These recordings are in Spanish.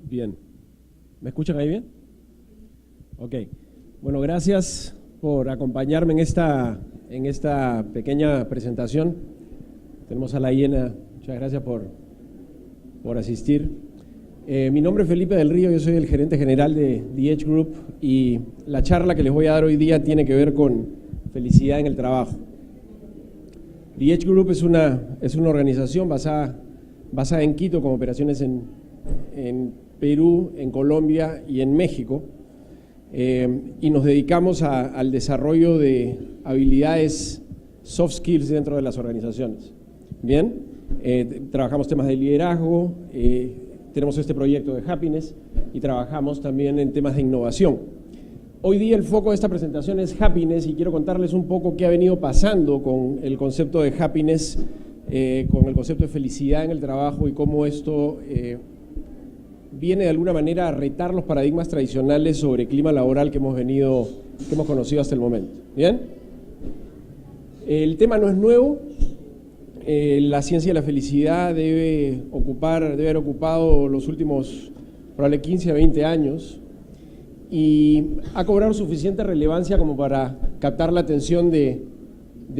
Bien. ¿Me escuchan ahí bien? Ok. Bueno, gracias por acompañarme en esta pequeña presentación. Tenemos a la hiena. Muchas gracias por asistir. Mi nombre es Felipe del Río, yo soy el gerente general de The Edge Group y la charla que les voy a dar hoy día tiene que ver con felicidad en el trabajo. The Edge Group es una organización basada en Quito, con operaciones en Perú, en Colombia y en México, y nos dedicamos al desarrollo de habilidades soft skills dentro de las organizaciones. Bien, trabajamos temas de liderazgo, tenemos este proyecto de Happiness y trabajamos también en temas de innovación. Hoy día el foco de esta presentación es Happiness y quiero contarles un poco qué ha venido pasando con el concepto de Happiness, con el concepto de felicidad en el trabajo y cómo esto viene de alguna manera a retar los paradigmas tradicionales sobre clima laboral que hemos conocido hasta el momento. ¿Bien? El tema no es nuevo. La ciencia de la felicidad debe haber ocupado los últimos probablemente 15 a 20 años y ha cobrado suficiente relevancia como para captar la atención de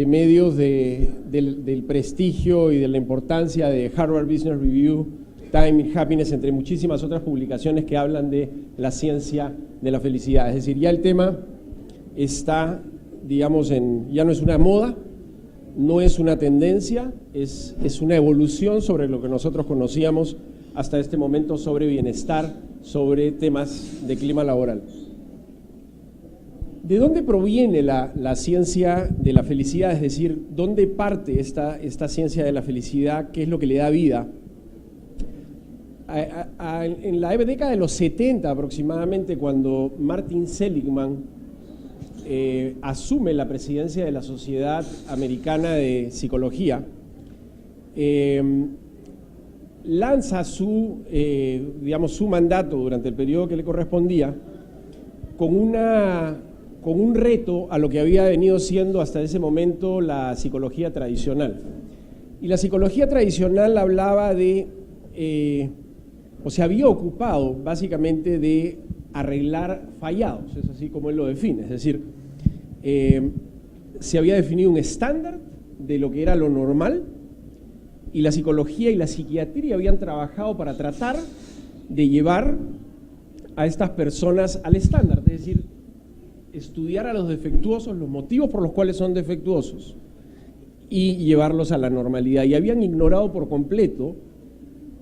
medios del prestigio y de la importancia de Harvard Business Review, Time y Happiness, entre muchísimas otras publicaciones que hablan de la ciencia de la felicidad. Es decir, ya el tema está, digamos, ya no es una moda, no es una tendencia, es una evolución sobre lo que nosotros conocíamos hasta este momento sobre bienestar, sobre temas de clima laboral. ¿De dónde proviene la ciencia de la felicidad? Es decir, ¿dónde parte esta ciencia de la felicidad? ¿Qué es lo que le da vida? En la década de los 70 aproximadamente, cuando Martin Seligman asume la presidencia de la Sociedad Americana de Psicología, lanza su mandato durante el periodo que le correspondía con un reto a lo que había venido siendo hasta ese momento la psicología tradicional. Y la psicología tradicional hablaba se había ocupado básicamente de arreglar fallados, es así como él lo define, es decir, se había definido un estándar de lo que era lo normal y la psicología y la psiquiatría habían trabajado para tratar de llevar a estas personas al estándar, es decir, estudiar a los defectuosos, los motivos por los cuales son defectuosos y llevarlos a la normalidad. Y habían ignorado por completo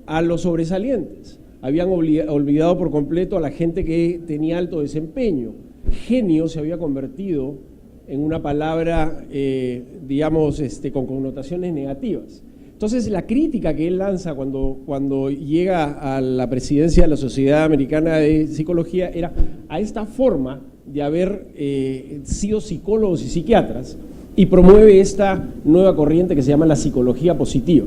a los sobresalientes, habían olvidado por completo a la gente que tenía alto desempeño. Genio se había convertido en una palabra, con connotaciones negativas. Entonces, la crítica que él lanza cuando llega a la presidencia de la Sociedad Americana de Psicología era a esta forma de haber sido psicólogos y psiquiatras, y promueve esta nueva corriente que se llama la psicología positiva.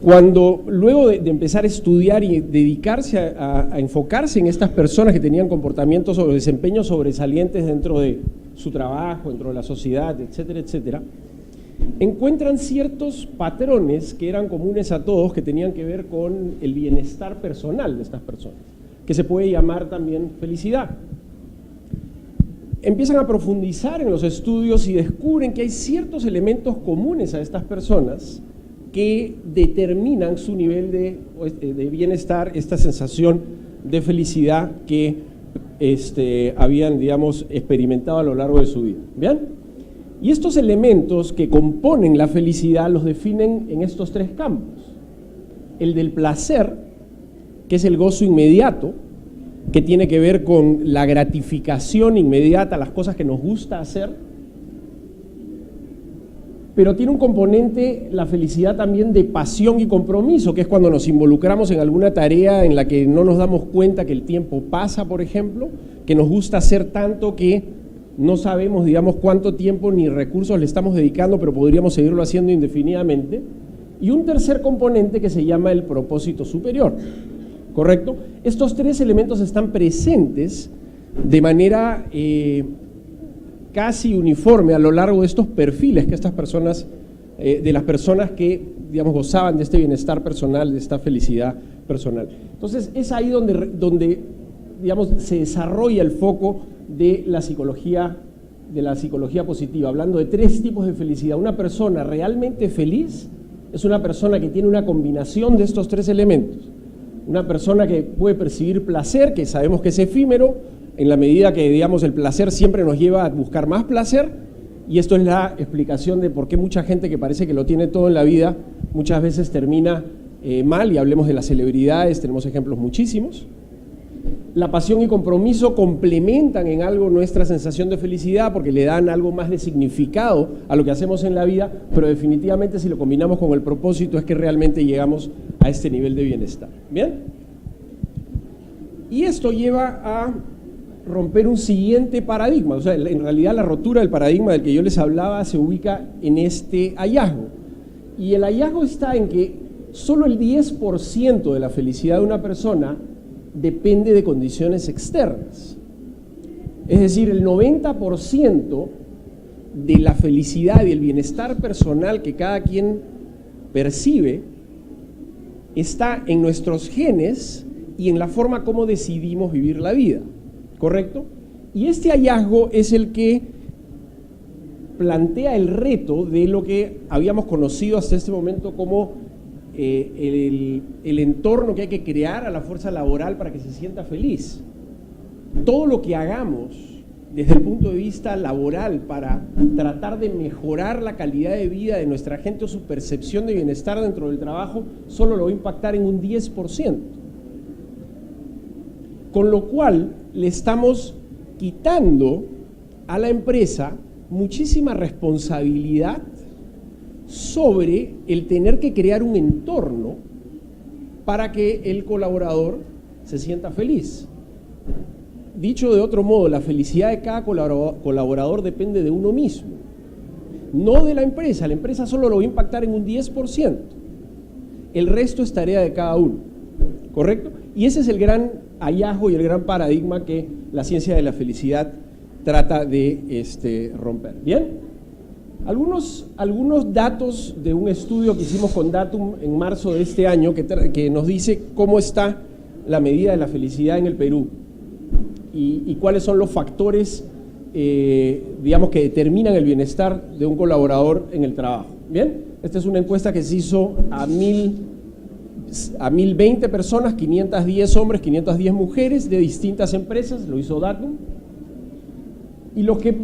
Cuando luego de empezar a estudiar y dedicarse a enfocarse en estas personas que tenían comportamientos o desempeños sobresalientes dentro de su trabajo, dentro de la sociedad, etcétera, etcétera, encuentran ciertos patrones que eran comunes a todos, que tenían que ver con el bienestar personal de estas personas, que se puede llamar también felicidad. Empiezan a profundizar en los estudios y descubren que hay ciertos elementos comunes a estas personas que determinan su nivel de bienestar, esta sensación de felicidad que habían, experimentado a lo largo de su vida. ¿Bien? Y estos elementos que componen la felicidad los definen en estos tres campos. El del placer, que es el gozo inmediato, que tiene que ver con la gratificación inmediata, las cosas que nos gusta hacer, pero tiene un componente, la felicidad también, de pasión y compromiso, que es cuando nos involucramos en alguna tarea en la que no nos damos cuenta que el tiempo pasa, por ejemplo, que nos gusta hacer tanto que no sabemos, cuánto tiempo ni recursos le estamos dedicando, pero podríamos seguirlo haciendo indefinidamente. Y un tercer componente que se llama el propósito superior, ¿correcto? Estos tres elementos están presentes de manera casi uniforme a lo largo de estos perfiles que estas personas, de las personas que, digamos, gozaban de este bienestar personal, de esta felicidad personal. Entonces, es ahí donde digamos, se desarrolla el foco de la psicología positiva, hablando de 3 tipos de felicidad. Una persona realmente feliz es una persona que tiene una combinación de estos 3 elementos. Una persona que puede percibir placer, que sabemos que es efímero, en la medida que, digamos, el placer siempre nos lleva a buscar más placer, y esto es la explicación de por qué mucha gente que parece que lo tiene todo en la vida, muchas veces termina mal, y hablemos de las celebridades, tenemos ejemplos muchísimos. La pasión y compromiso complementan en algo nuestra sensación de felicidad porque le dan algo más de significado a lo que hacemos en la vida, pero definitivamente si lo combinamos con el propósito es que realmente llegamos a este nivel de bienestar. ¿Bien? Y esto lleva a romper un siguiente paradigma. O sea, en realidad la rotura del paradigma del que yo les hablaba se ubica en este hallazgo. Y el hallazgo está en que solo el 10% de la felicidad de una persona depende de condiciones externas. Es decir, el 90% de la felicidad y el bienestar personal que cada quien percibe está en nuestros genes y en la forma como decidimos vivir la vida, ¿correcto? Y este hallazgo es el que plantea el reto de lo que habíamos conocido hasta este momento como el entorno que hay que crear a la fuerza laboral para que se sienta feliz. Todo lo que hagamos desde el punto de vista laboral para tratar de mejorar la calidad de vida de nuestra gente o su percepción de bienestar dentro del trabajo, solo lo va a impactar en un 10%. Con lo cual le estamos quitando a la empresa muchísima responsabilidad sobre el tener que crear un entorno para que el colaborador se sienta feliz. Dicho de otro modo, la felicidad de cada colaborador depende de uno mismo, no de la empresa. La empresa solo lo va a impactar en un 10%. El resto es tarea de cada uno, ¿correcto? Y ese es el gran hallazgo y el gran paradigma que la ciencia de la felicidad trata de romper. ¿Bien? Algunos datos de un estudio que hicimos con Datum en marzo de este año que nos dice cómo está la medida de la felicidad en el Perú y cuáles son los factores, digamos, que determinan el bienestar de un colaborador en el trabajo. ¿Bien? Esta es una encuesta que se hizo a 1020 personas, 510 hombres, 510 mujeres de distintas empresas, lo hizo Datum. Y lo que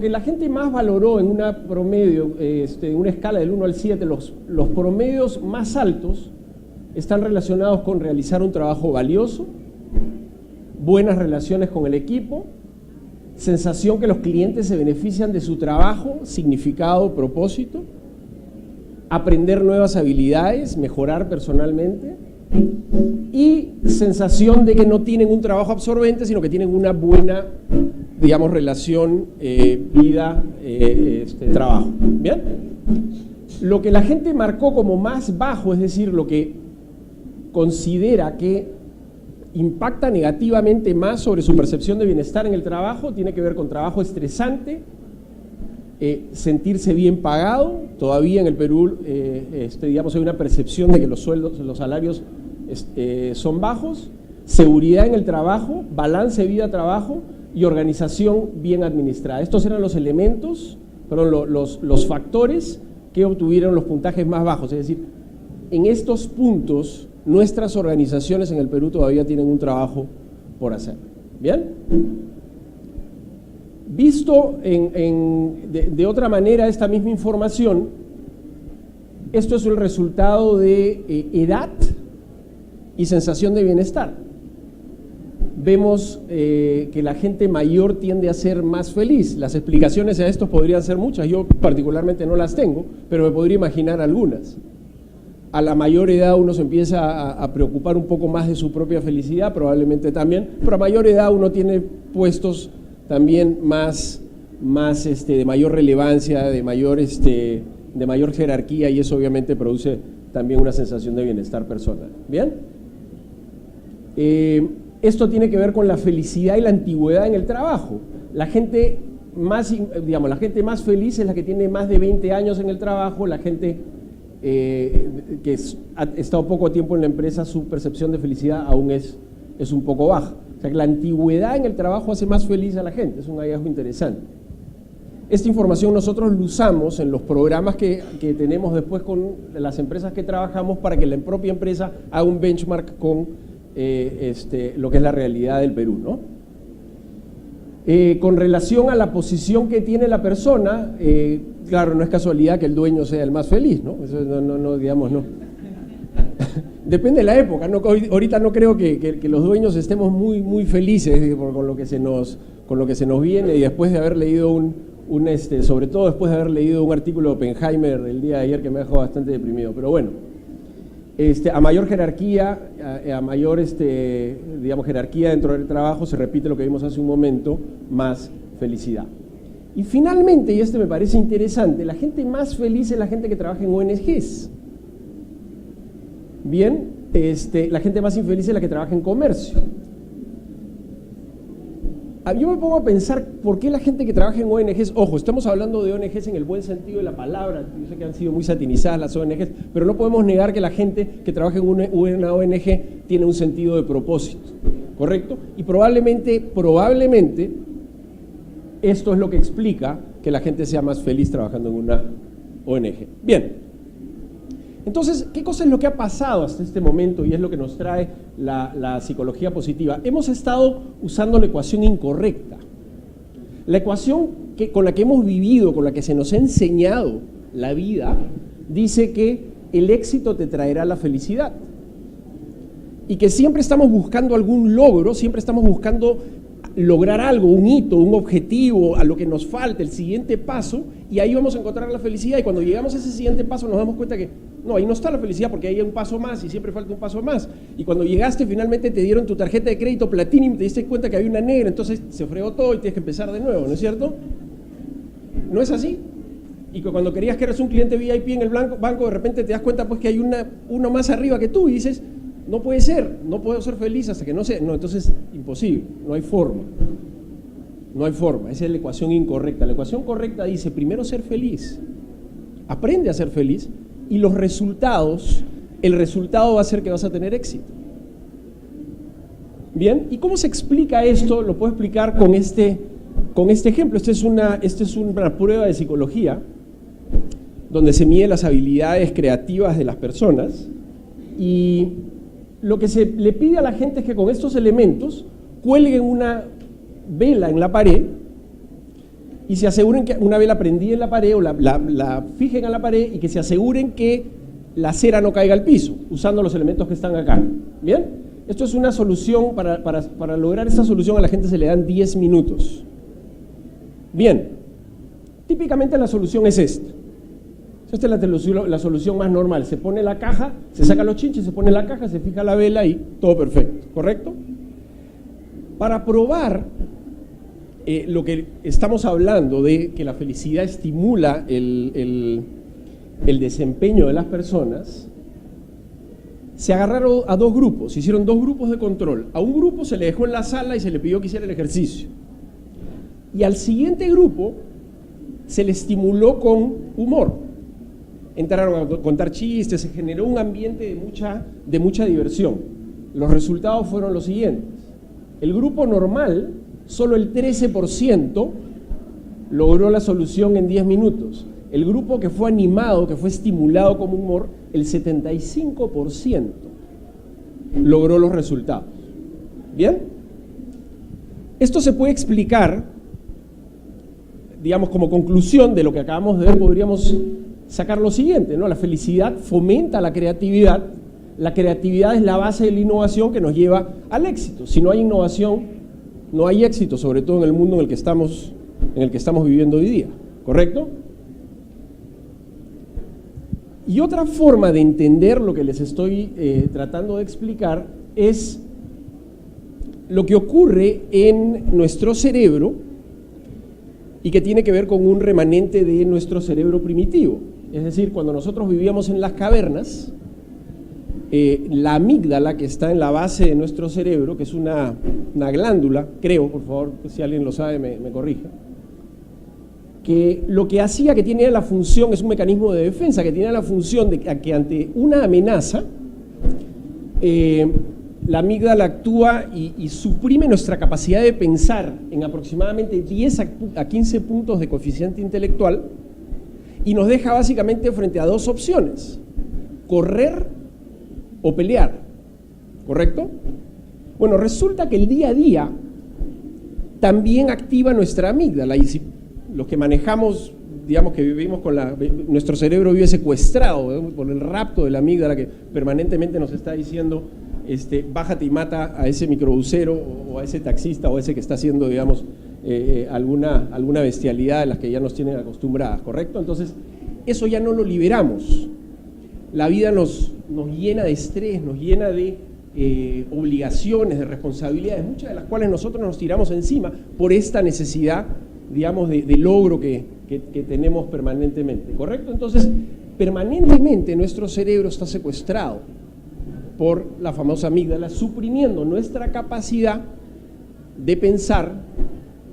la gente más valoró en una promedio, en una escala del 1 al 7, los promedios más altos están relacionados con realizar un trabajo valioso, buenas relaciones con el equipo, sensación que los clientes se benefician de su trabajo, significado, propósito, aprender nuevas habilidades, mejorar personalmente y sensación de que no tienen un trabajo absorbente, sino que tienen una buena, digamos, relación vida, trabajo. ¿Bien? Lo que la gente marcó como más bajo, es decir, lo que considera que impacta negativamente más sobre su percepción de bienestar en el trabajo, tiene que ver con trabajo estresante, sentirse bien pagado. Todavía en el Perú, digamos, hay una percepción de que los sueldos, los salarios son bajos, seguridad en el trabajo, balance vida-trabajo y organización bien administrada. Estos eran los elementos, perdón, los factores que obtuvieron los puntajes más bajos. Es decir, en estos puntos, nuestras organizaciones en el Perú todavía tienen un trabajo por hacer. ¿Bien? Visto de otra manera esta misma información, esto es el resultado de edad y sensación de bienestar. Vemos que la gente mayor tiende a ser más feliz. Las explicaciones a esto podrían ser muchas. Yo particularmente no las tengo, pero me podría imaginar algunas. A la mayor edad uno se empieza a preocupar un poco más de su propia felicidad, probablemente también, pero a mayor edad uno tiene puestos también más de mayor relevancia, de mayor jerarquía, y eso obviamente produce también una sensación de bienestar personal. ¿Bien? Esto tiene que ver con la felicidad y la antigüedad en el trabajo. La gente más feliz es la que tiene más de 20 años en el trabajo, la gente ha estado poco tiempo en la empresa, su percepción de felicidad aún es un poco baja. O sea que la antigüedad en el trabajo hace más feliz a la gente, es un hallazgo interesante. Esta información nosotros la usamos en los programas que tenemos después con las empresas que trabajamos para que la propia empresa haga un benchmark con lo que es la realidad del Perú, ¿no? Con relación a la posición que tiene la persona, claro, no es casualidad que el dueño sea el más feliz, ¿no? Eso no digamos, no. Depende de la época, ¿no? Ahorita no creo que los dueños estemos muy felices con lo que se nos viene, y después de haber leído sobre todo después de haber leído un artículo de Oppenheimer el día de ayer que me dejó bastante deprimido, pero bueno. A mayor jerarquía, a mayor digamos, jerarquía dentro del trabajo, se repite lo que vimos hace un momento, más felicidad. Y finalmente, y me parece interesante, la gente más feliz es la gente que trabaja en ONGs. Bien, la gente más infeliz es la que trabaja en comercio. Yo me pongo a pensar por qué la gente que trabaja en ONGs, ojo, estamos hablando de ONGs en el buen sentido de la palabra, yo sé que han sido muy satanizadas las ONGs, pero no podemos negar que la gente que trabaja en una ONG tiene un sentido de propósito, ¿correcto? Y probablemente esto es lo que explica que la gente sea más feliz trabajando en una ONG. Bien. Entonces, ¿qué cosa es lo que ha pasado hasta este momento? Y es lo que nos trae la psicología positiva. Hemos estado usando la ecuación incorrecta. La ecuación con la que hemos vivido, con la que se nos ha enseñado la vida, dice que el éxito te traerá la felicidad. Y que siempre estamos buscando algún logro, siempre estamos buscando lograr algo, un hito, un objetivo, a lo que nos falta, el siguiente paso, y ahí vamos a encontrar la felicidad. Y cuando llegamos a ese siguiente paso nos damos cuenta que no, ahí no está la felicidad porque hay un paso más y siempre falta un paso más. Y cuando llegaste finalmente te dieron tu tarjeta de crédito Platinum y te diste cuenta que había una negra, entonces se fregó todo y tienes que empezar de nuevo, ¿no es cierto? ¿No es así? Y que cuando querías que eres un cliente VIP en el banco, de repente te das cuenta pues que hay uno más arriba que tú y dices, no puede ser, no puedo ser feliz hasta que no sea. No, entonces imposible, no hay forma. No hay forma, esa es la ecuación incorrecta. La ecuación correcta dice, primero ser feliz, aprende a ser feliz y el resultado va a ser que vas a tener éxito. Bien, ¿y cómo se explica esto? Lo puedo explicar con este ejemplo. Esta es una prueba de psicología donde se mide las habilidades creativas de las personas y lo que se le pide a la gente es que con estos elementos cuelguen una vela en la pared y se aseguren que una vela prendida en la pared o la fijen a la pared y que se aseguren que la cera no caiga al piso usando los elementos que están acá. ¿Bien? Esto es una solución, para lograr esta solución a la gente se le dan 10 minutos. Bien, típicamente la solución es esta. Esta es la solución más normal. Se pone la caja, se saca los chinches, se pone la caja, se fija la vela y todo perfecto, ¿correcto? Para probar lo que estamos hablando de que la felicidad estimula el desempeño de las personas, se agarraron a dos grupos, se hicieron dos grupos de control. A un grupo se le dejó en la sala y se le pidió que hiciera el ejercicio. Y al siguiente grupo se le estimuló con humor. Entraron a contar chistes, se generó un ambiente de mucha diversión. Los resultados fueron los siguientes. El grupo normal, solo el 13% logró la solución en 10 minutos. El grupo que fue animado, que fue estimulado con humor, el 75% logró los resultados. ¿Bien? Esto se puede explicar, digamos, como conclusión de lo que acabamos de ver, podríamos sacar lo siguiente, ¿no? La felicidad fomenta la creatividad es la base de la innovación que nos lleva al éxito. Si no hay innovación, no hay éxito, sobre todo en el mundo en el que estamos viviendo hoy día, ¿correcto? Y otra forma de entender lo que les estoy tratando de explicar es lo que ocurre en nuestro cerebro y que tiene que ver con un remanente de nuestro cerebro primitivo. Es decir, cuando nosotros vivíamos en las cavernas, la amígdala que está en la base de nuestro cerebro, que es una glándula, creo, por favor, si alguien lo sabe me corrija, que lo que hacía, que tenía la función, es un mecanismo de defensa, que tenía la función de que ante una amenaza, la amígdala actúa y suprime nuestra capacidad de pensar en aproximadamente 10 a 15 puntos de coeficiente intelectual y nos deja básicamente frente a dos opciones: correr o pelear, ¿correcto? Bueno, resulta que el día a día también activa nuestra amígdala, y si los que manejamos, digamos que vivimos con nuestro cerebro vive secuestrado por el rapto de la amígdala que permanentemente nos está diciendo bájate y mata a ese microbusero o a ese taxista o a ese que está haciendo, digamos, alguna bestialidad de las que ya nos tienen acostumbradas, ¿correcto? Entonces, eso ya no lo liberamos. La vida nos llena de estrés, nos llena de obligaciones, de responsabilidades, muchas de las cuales nosotros nos tiramos encima por esta necesidad, digamos, de logro que tenemos permanentemente, ¿correcto? Entonces, permanentemente nuestro cerebro está secuestrado por la famosa amígdala, suprimiendo nuestra capacidad de pensar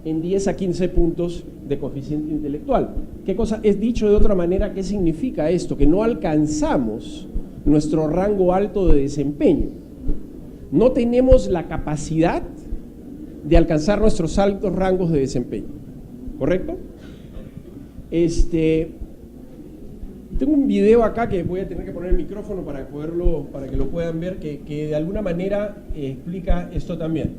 en 10 a 15 puntos de coeficiente intelectual. ¿Qué cosa? Es dicho de otra manera, ¿qué significa esto? Que no alcanzamos nuestro rango alto de desempeño. No tenemos la capacidad de alcanzar nuestros altos rangos de desempeño, ¿correcto? Tengo un video acá que voy a tener que poner el micrófono para que lo puedan ver, que de alguna manera explica esto también.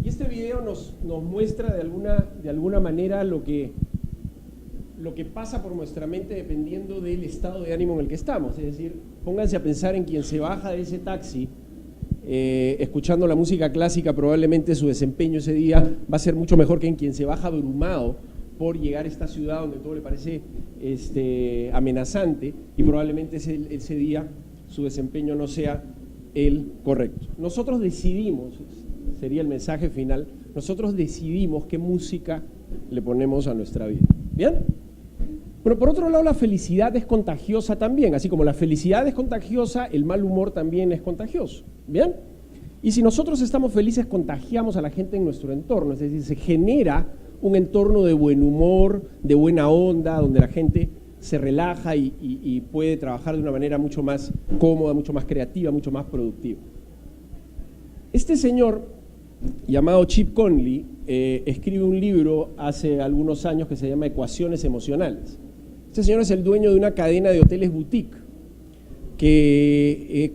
Y este video nos muestra de alguna manera lo que pasa por nuestra mente dependiendo del estado de ánimo en el que estamos. Es decir, pónganse a pensar en quien se baja de ese taxi escuchando la música clásica, probablemente su desempeño ese día va a ser mucho mejor que en quien se baja abrumado por llegar a esta ciudad donde todo le parece amenazante, y probablemente ese día su desempeño no sea el correcto. Nosotros decidimos, sería el mensaje final, nosotros decidimos qué música le ponemos a nuestra vida. ¿Bien? Bueno, por otro lado, la felicidad es contagiosa también. Así como la felicidad es contagiosa, el mal humor también es contagioso. ¿Bien? Y si nosotros estamos felices, contagiamos a la gente en nuestro entorno. Es decir, se genera un entorno de buen humor, de buena onda, donde la gente se relaja y puede trabajar de una manera mucho más cómoda, mucho más creativa, mucho más productiva. Este señor, llamado Chip Conley, escribe un libro hace algunos años que se llama Ecuaciones Emocionales. Este señor es el dueño de una cadena de hoteles boutique,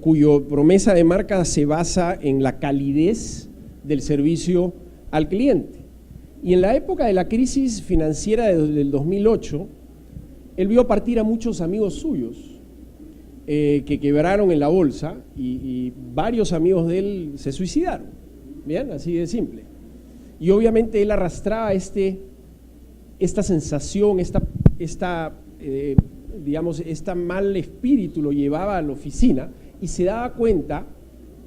cuyo promesa de marca se basa en la calidez del servicio al cliente. Y en la época de la crisis financiera del 2008, él vio partir a muchos amigos suyos que quebraron en la bolsa, y varios amigos de él se suicidaron. Bien, así de simple. Y obviamente él arrastraba esta sensación, digamos, este mal espíritu lo llevaba a la oficina, y se daba cuenta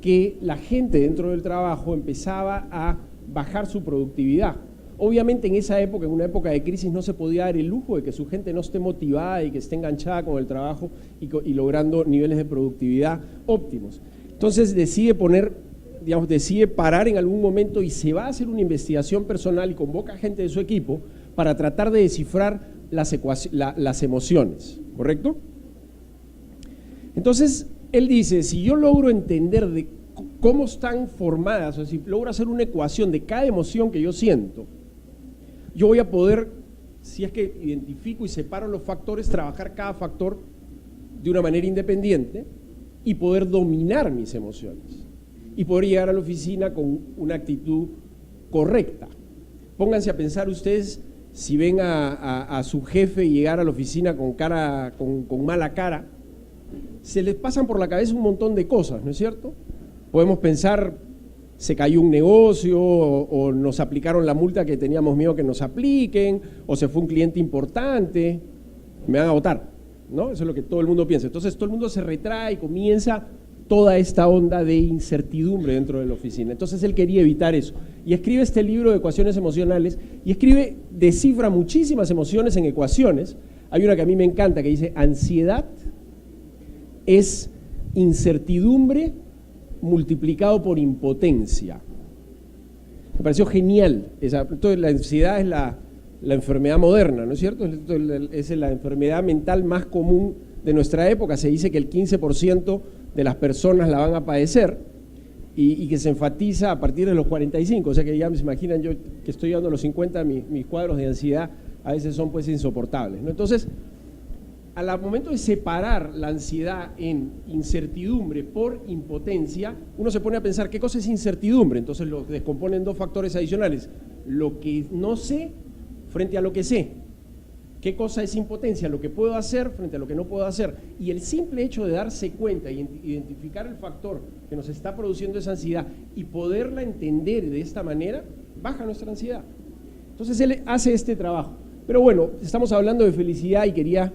que la gente dentro del trabajo empezaba a bajar su productividad. Obviamente en esa época, en una época de crisis, no se podía dar el lujo de que su gente no esté motivada y que esté enganchada con el trabajo y logrando niveles de productividad óptimos. Entonces decide parar en algún momento y se va a hacer una investigación personal y convoca a gente de su equipo para tratar de descifrar las emociones, ¿correcto? Entonces, él dice, si yo logro entender de cómo están formadas, o sea, si logro hacer una ecuación de cada emoción que yo siento, yo voy a poder, si es que identifico y separo los factores, trabajar cada factor de una manera independiente y poder dominar mis emociones y poder llegar a la oficina con una actitud correcta. Pónganse a pensar ustedes, si ven a su jefe llegar a la oficina con mala cara, se les pasan por la cabeza un montón de cosas, ¿no es cierto? Podemos pensar, se cayó un negocio, o nos aplicaron la multa que teníamos miedo que nos apliquen, o se fue un cliente importante, me van a votar, ¿no? Eso es lo que todo el mundo piensa. Entonces todo el mundo se retrae y comienza toda esta onda de incertidumbre dentro de la oficina. Entonces él quería evitar eso. Y escribe este libro de ecuaciones emocionales, y descifra muchísimas emociones en ecuaciones. Hay una que a mí me encanta, que dice, ansiedad es incertidumbre multiplicado por impotencia. Me pareció genial. Entonces, la ansiedad es la enfermedad moderna, ¿no es cierto? Es la enfermedad mental más común de nuestra época. Se dice que el 15% de las personas la van a padecer y que se enfatiza a partir de los 45. O sea que ya me imaginan, yo que estoy llegando a los 50, mis cuadros de ansiedad a veces son pues insoportables, ¿no? Entonces, al momento de separar la ansiedad en incertidumbre por impotencia, uno se pone a pensar, ¿qué cosa es incertidumbre? Entonces lo descompone en dos factores adicionales: lo que no sé frente a lo que sé. ¿Qué cosa es impotencia? Lo que puedo hacer frente a lo que no puedo hacer. Y el simple hecho de darse cuenta y identificar el factor que nos está produciendo esa ansiedad y poderla entender de esta manera, baja nuestra ansiedad. Entonces él hace este trabajo. Pero bueno, estamos hablando de felicidad y quería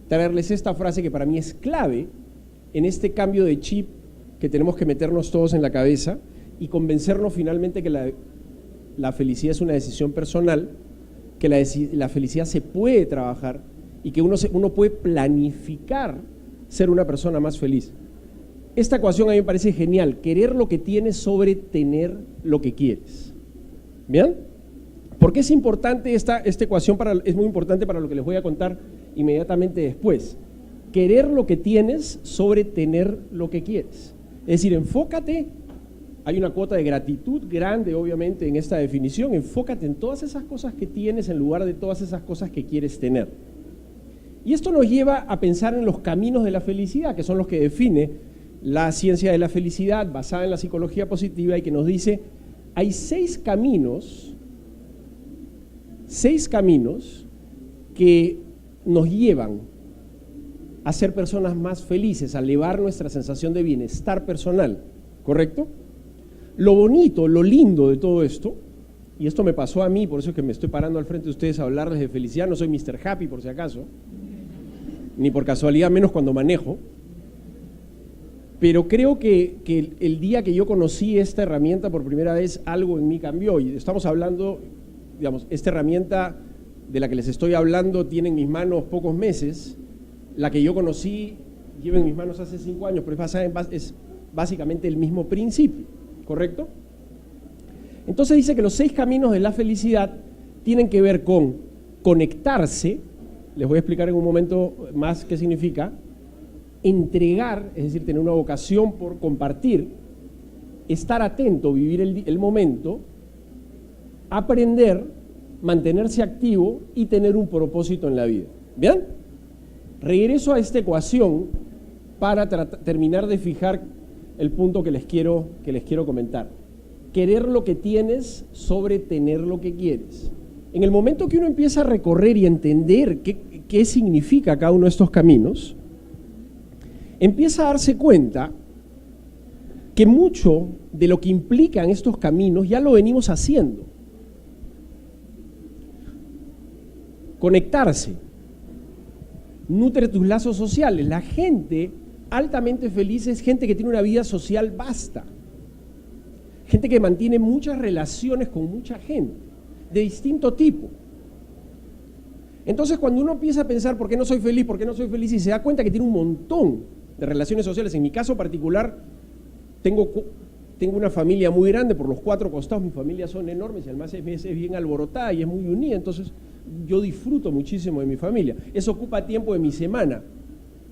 traerles esta frase que para mí es clave en este cambio de chip que tenemos que meternos todos en la cabeza y convencernos finalmente que la felicidad es una decisión personal, que la felicidad se puede trabajar y que uno puede planificar ser una persona más feliz. Esta ecuación a mí me parece genial: querer lo que tienes sobre tener lo que quieres. ¿Bien? ¿Por qué es importante esta ecuación? Es muy importante para lo que les voy a contar inmediatamente después. Querer lo que tienes sobre tener lo que quieres. Es decir, enfócate. Hay una cuota de gratitud grande, obviamente, en esta definición. Enfócate en todas esas cosas que tienes en lugar de todas esas cosas que quieres tener. Y esto nos lleva a pensar en los caminos de la felicidad, que son los que define la ciencia de la felicidad basada en la psicología positiva, y que nos dice, hay 6 caminos que nos llevan a ser personas más felices, a elevar nuestra sensación de bienestar personal, ¿correcto? Lo bonito, lo lindo de todo esto, y esto me pasó a mí, por eso es que me estoy parando al frente de ustedes a hablarles de felicidad. No soy Mr. Happy, por si acaso, ni por casualidad, menos cuando manejo, pero creo que el día que yo conocí esta herramienta por primera vez, algo en mí cambió. Y estamos hablando, digamos, esta herramienta de la que les estoy hablando tiene en mis manos pocos meses. La que yo conocí lleva en mis manos hace 5 años, pero es básicamente el mismo principio, ¿correcto? Entonces dice que los 6 caminos de la felicidad tienen que ver con conectarse. Les voy a explicar en un momento más qué significa. Entregar, es decir, tener una vocación por compartir. Estar atento, vivir el momento. Aprender, mantenerse activo y tener un propósito en la vida. ¿Bien? Regreso a esta ecuación para terminar de fijar el punto que les quiero comentar. Querer lo que tienes sobre tener lo que quieres. En el momento que uno empieza a recorrer y entender qué significa cada uno de estos caminos, empieza a darse cuenta que mucho de lo que implican estos caminos ya lo venimos haciendo. Conectarse, nutre tus lazos sociales. La gente altamente feliz es gente que tiene una vida social vasta, gente que mantiene muchas relaciones con mucha gente de distinto tipo. Entonces, cuando uno empieza a pensar ¿por qué no soy feliz? ¿Por qué no soy feliz? Y se da cuenta que tiene un montón de relaciones sociales. En mi caso particular, tengo una familia muy grande por los 4 costados. Mis familias son enormes y además es bien alborotada y es muy unida. Entonces, yo disfruto muchísimo de mi familia. Eso ocupa tiempo de mi semana.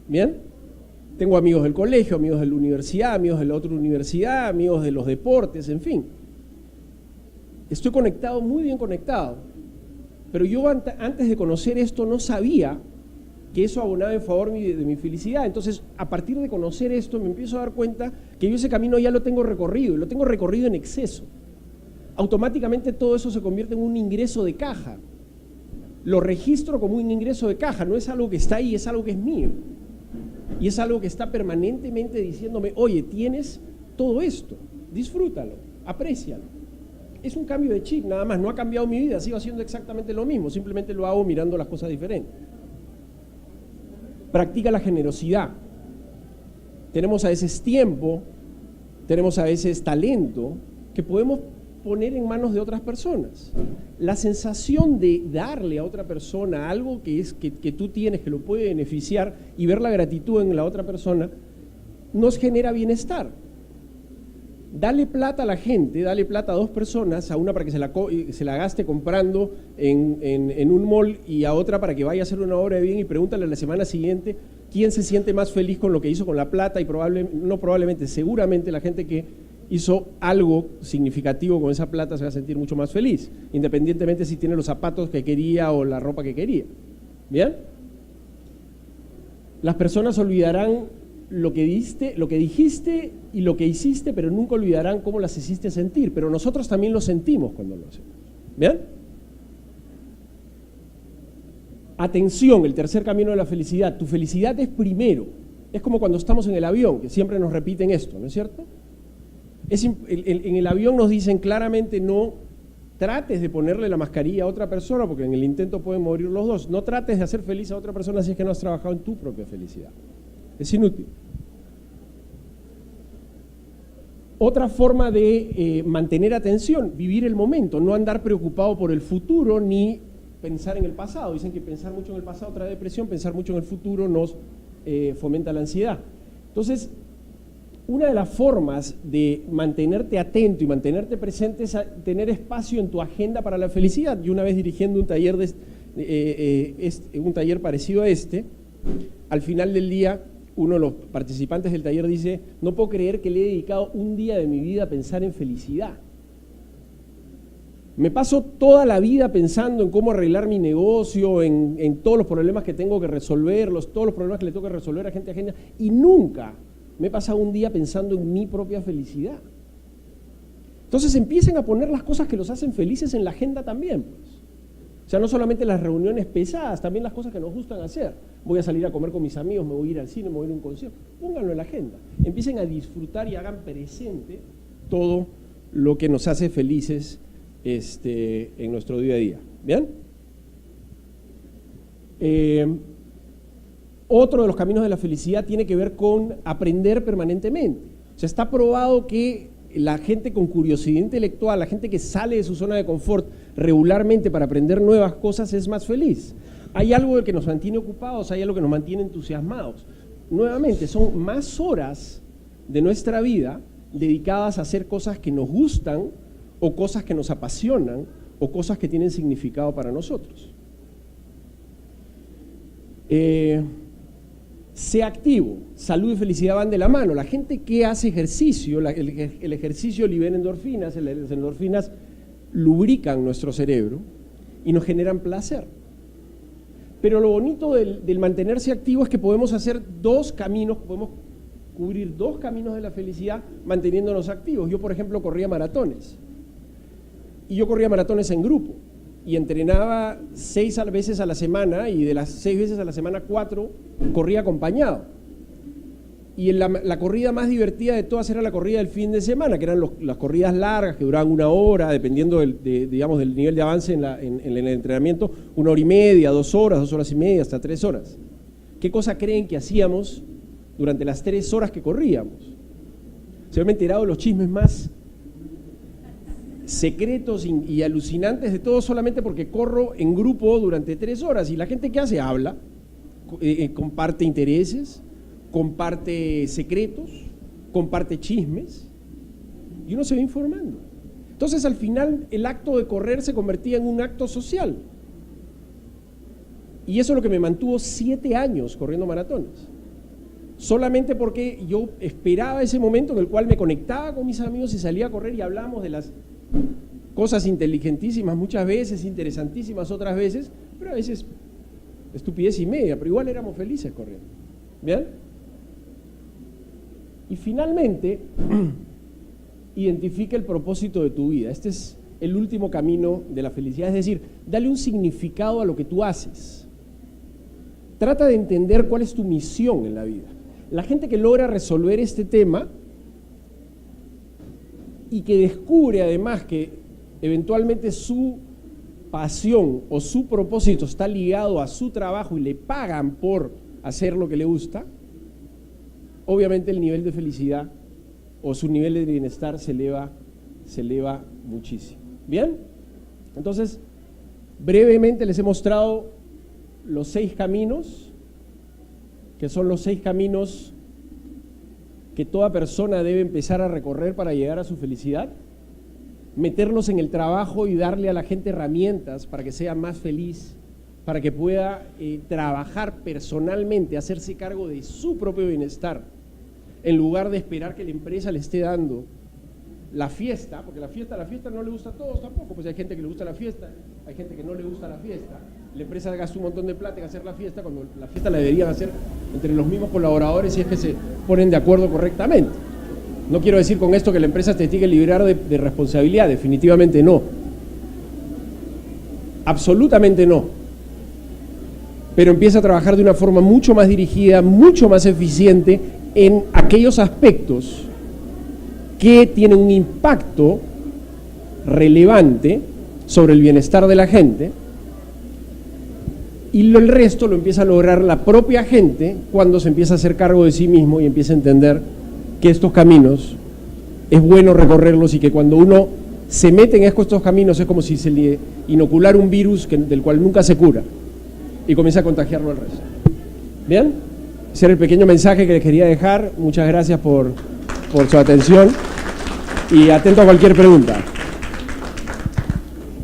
¿Bien? Tengo amigos del colegio, amigos de la universidad, amigos de la otra universidad, amigos de los deportes, en fin. Estoy conectado, muy bien conectado. Pero yo antes de conocer esto no sabía que eso abonaba en favor de mi felicidad. Entonces, a partir de conocer esto, me empiezo a dar cuenta que yo ese camino ya lo tengo recorrido, y lo tengo recorrido en exceso. Automáticamente todo eso se convierte en un ingreso de caja. Lo registro como un ingreso de caja, no es algo que está ahí, es algo que es mío. Y es algo que está permanentemente diciéndome, oye, tienes todo esto, disfrútalo, aprécialo. Es un cambio de chip, nada más, no ha cambiado mi vida, sigo haciendo exactamente lo mismo, simplemente lo hago mirando las cosas diferentes. Practica la generosidad. Tenemos a veces tiempo, tenemos a veces talento que podemos poner en manos de otras personas. La sensación de darle a otra persona algo que tú tienes, que lo puede beneficiar, y ver la gratitud en la otra persona, nos genera bienestar. Dale plata a la gente, dale plata a dos personas, a una para que se la gaste comprando en un mall, y a otra para que vaya a hacer una obra de bien, y pregúntale a la semana siguiente quién se siente más feliz con lo que hizo con la plata, y seguramente la gente que hizo algo significativo con esa plata se va a sentir mucho más feliz, independientemente si tiene los zapatos que quería o la ropa que quería. ¿Bien? Las personas olvidarán lo que dijiste y lo que hiciste, pero nunca olvidarán cómo las hiciste sentir, pero nosotros también lo sentimos cuando lo hacemos. ¿Bien? Atención, el tercer camino de la felicidad. Tu felicidad es primero. Es como cuando estamos en el avión, que siempre nos repiten esto, ¿no es cierto? En el avión nos dicen claramente: no trates de ponerle la mascarilla a otra persona, porque en el intento pueden morir los dos. No trates de hacer feliz a otra persona si es que no has trabajado en tu propia felicidad. Es inútil. Otra forma de mantener atención, vivir el momento, no andar preocupado por el futuro ni pensar en el pasado. Dicen que pensar mucho en el pasado trae depresión, pensar mucho en el futuro nos fomenta la ansiedad. Entonces, una de las formas de mantenerte atento y mantenerte presente es tener espacio en tu agenda para la felicidad. Yo una vez dirigiendo un taller, un taller parecido a este, al final del día, uno de los participantes del taller dice: no puedo creer que le he dedicado un día de mi vida a pensar en felicidad. Me paso toda la vida pensando en cómo arreglar mi negocio, en todos los problemas que tengo que resolver, todos los problemas que le tengo que resolver a gente ajena, y nunca me he pasado un día pensando en mi propia felicidad. Entonces empiecen a poner las cosas que los hacen felices en la agenda también, pues. O sea, no solamente las reuniones pesadas, también las cosas que nos gustan hacer. Voy a salir a comer con mis amigos, me voy a ir al cine, me voy a ir a un concierto. Pónganlo en la agenda. Empiecen a disfrutar y hagan presente todo lo que nos hace felices en nuestro día a día. ¿Bien? Otro de los caminos de la felicidad tiene que ver con aprender permanentemente. O sea, está probado que la gente con curiosidad intelectual, la gente que sale de su zona de confort regularmente para aprender nuevas cosas, es más feliz. Hay algo que nos mantiene ocupados, hay algo que nos mantiene entusiasmados. Nuevamente, son más horas de nuestra vida dedicadas a hacer cosas que nos gustan, o cosas que nos apasionan, o cosas que tienen significado para nosotros. Sea activo. Salud y felicidad van de la mano. La gente que hace ejercicio, el ejercicio libera endorfinas, las endorfinas lubrican nuestro cerebro y nos generan placer. Pero lo bonito del mantenerse activo es que podemos hacer dos caminos, podemos cubrir dos caminos de la felicidad manteniéndonos activos. Yo, por ejemplo, corría maratones. Y yo corría maratones en grupo. Y entrenaba 6 veces a la semana, y de las 6 veces a la semana, 4 corría acompañado. Y la corrida más divertida de todas era la corrida del fin de semana, que eran las corridas largas, que duraban 1 hora, dependiendo del nivel de avance en el entrenamiento, 1 hora y media, 2 horas, 2 horas y media, hasta 3 horas. ¿Qué cosa creen que hacíamos durante las 3 horas que corríamos? Se me he enterado de los chismes más secretos y alucinantes de todo, solamente porque corro en grupo durante 3 horas. Y la gente que hace habla, comparte intereses, comparte secretos, comparte chismes, y uno se va informando. Entonces, al final, el acto de correr se convertía en un acto social. Y eso es lo que me mantuvo 7 años corriendo maratones. solamente porque yo esperaba ese momento en el cual me conectaba con mis amigos y salía a correr y hablábamos de las cosas inteligentísimas muchas veces, interesantísimas otras veces, pero a veces estupidez y media, pero igual éramos felices corriendo. ¿Bien? Y finalmente, identifica el propósito de tu vida. Este es el último camino de la felicidad, es decir, dale un significado a lo que tú haces. Trata de entender cuál es tu misión en la vida. La gente que logra resolver este tema y que descubre además que eventualmente su pasión o su propósito está ligado a su trabajo y le pagan por hacer lo que le gusta, obviamente el nivel de felicidad o su nivel de bienestar se eleva muchísimo. ¿Bien? Entonces, brevemente les he mostrado los 6 caminos, que son los 6 caminos que toda persona debe empezar a recorrer para llegar a su felicidad, meterlos en el trabajo y darle a la gente herramientas para que sea más feliz, para que pueda trabajar personalmente, hacerse cargo de su propio bienestar, en lugar de esperar que la empresa le esté dando la fiesta, porque la fiesta no le gusta a todos tampoco, pues hay gente que le gusta la fiesta, hay gente que no le gusta la fiesta, la empresa gasta un montón de plata en hacer la fiesta, cuando la fiesta la deberían hacer entre los mismos colaboradores si es que se ponen de acuerdo correctamente. No quiero decir con esto que la empresa te tiene que liberar de responsabilidad, definitivamente no. Absolutamente no. Pero empieza a trabajar de una forma mucho más dirigida, mucho más eficiente en aquellos aspectos que tienen un impacto relevante sobre el bienestar de la gente, y el resto lo empieza a lograr la propia gente cuando se empieza a hacer cargo de sí mismo y empieza a entender que estos caminos es bueno recorrerlos y que cuando uno se mete en estos caminos es como si se le inoculara un virus del cual nunca se cura y comienza a contagiarlo al resto. ¿Bien? Ese era el pequeño mensaje que les quería dejar. Muchas gracias por su atención y atento a cualquier pregunta.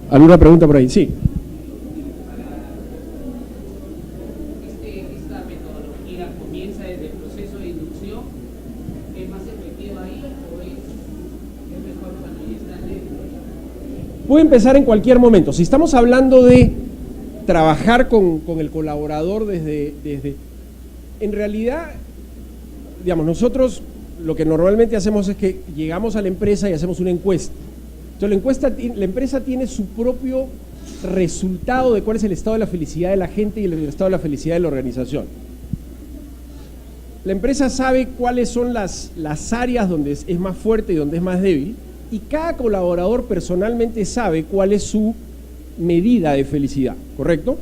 ¿Alguna pregunta por ahí? Sí. ¿Esta metodología comienza desde el proceso de inducción? ¿Es más efectiva ahí o es mejor cuando ya está dentro? Puede empezar en cualquier momento. Si estamos hablando de trabajar con el colaborador desde... En realidad, digamos, nosotros lo que normalmente hacemos es que llegamos a la empresa y hacemos una encuesta. Entonces la empresa tiene su propio resultado de cuál es el estado de la felicidad de la gente y el estado de la felicidad de la organización. La empresa sabe cuáles son las áreas donde es más fuerte y donde es más débil, y cada colaborador personalmente sabe cuál es su medida de felicidad, ¿correcto?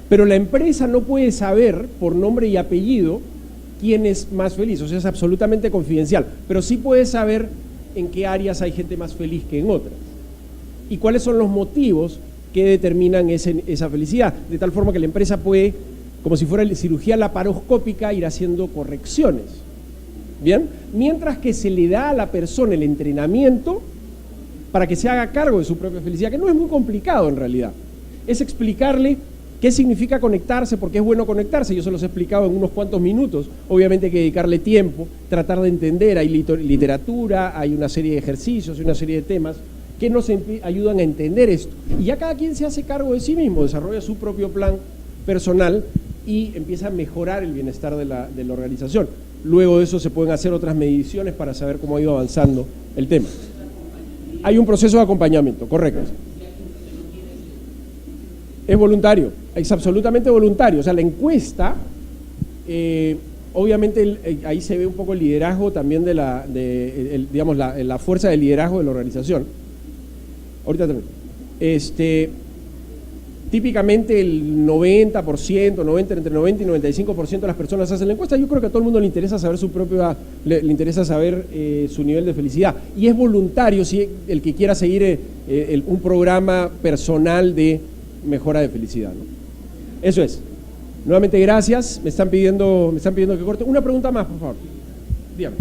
Pero la empresa no puede saber por nombre y apellido quién es más feliz, o sea, es absolutamente confidencial, pero sí puede saber en qué áreas hay gente más feliz que en otras y cuáles son los motivos que determinan esa felicidad, de tal forma que la empresa puede, como si fuera cirugía laparoscópica, ir haciendo correcciones. ¿Bien? Mientras que se le da a la persona el entrenamiento para que se haga cargo de su propia felicidad, que no es muy complicado en realidad, es explicarle ¿qué significa conectarse? ¿Por qué es bueno conectarse? Yo se los he explicado en unos cuantos minutos. Obviamente hay que dedicarle tiempo, tratar de entender. Hay literatura, hay una serie de ejercicios, hay una serie de temas que nos ayudan a entender esto. Y ya cada quien se hace cargo de sí mismo, desarrolla su propio plan personal y empieza a mejorar el bienestar de la organización. Luego de eso se pueden hacer otras mediciones para saber cómo ha ido avanzando el tema. Hay un proceso de acompañamiento, correcto. Es voluntario, es absolutamente voluntario. O sea, la encuesta, obviamente ahí se ve un poco el liderazgo también de la fuerza de liderazgo de la organización. Ahorita también. Típicamente el 90%, entre 90 y 95% de las personas hacen la encuesta. Yo creo que a todo el mundo le interesa saber le interesa saber su nivel de felicidad. Y es voluntario si el que quiera seguir un programa personal de mejora de felicidad, ¿no? Eso es. Nuevamente gracias. Me están pidiendo que corte. Una pregunta más, por favor. Dígame.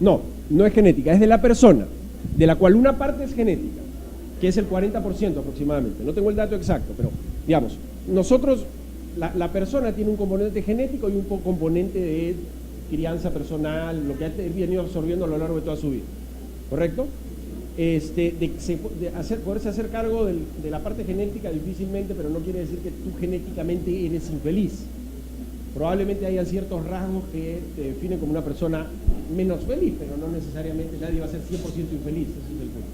No es genética, es de la persona, de la cual una parte es genética, que es el 40% aproximadamente. No tengo el dato exacto, pero digamos, nosotros, la persona tiene un componente genético y un componente de crianza personal, lo que ha venido absorbiendo a lo largo de toda su vida, ¿correcto? Poderse hacer cargo de la parte genética difícilmente, pero no quiere decir que tú genéticamente eres infeliz. Probablemente hayan ciertos rasgos que te definen como una persona menos feliz, pero no necesariamente nadie va a ser 100% infeliz, ese es el punto.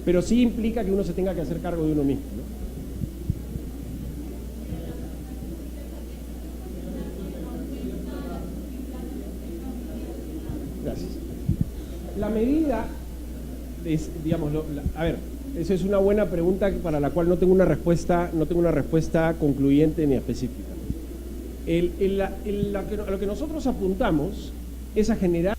Pero sí implica que uno se tenga que hacer cargo de uno mismo, ¿no? Gracias. La medida es, digamos, a ver, esa es una buena pregunta para la cual no tengo una respuesta concluyente ni específica. A lo que nosotros apuntamos es a generar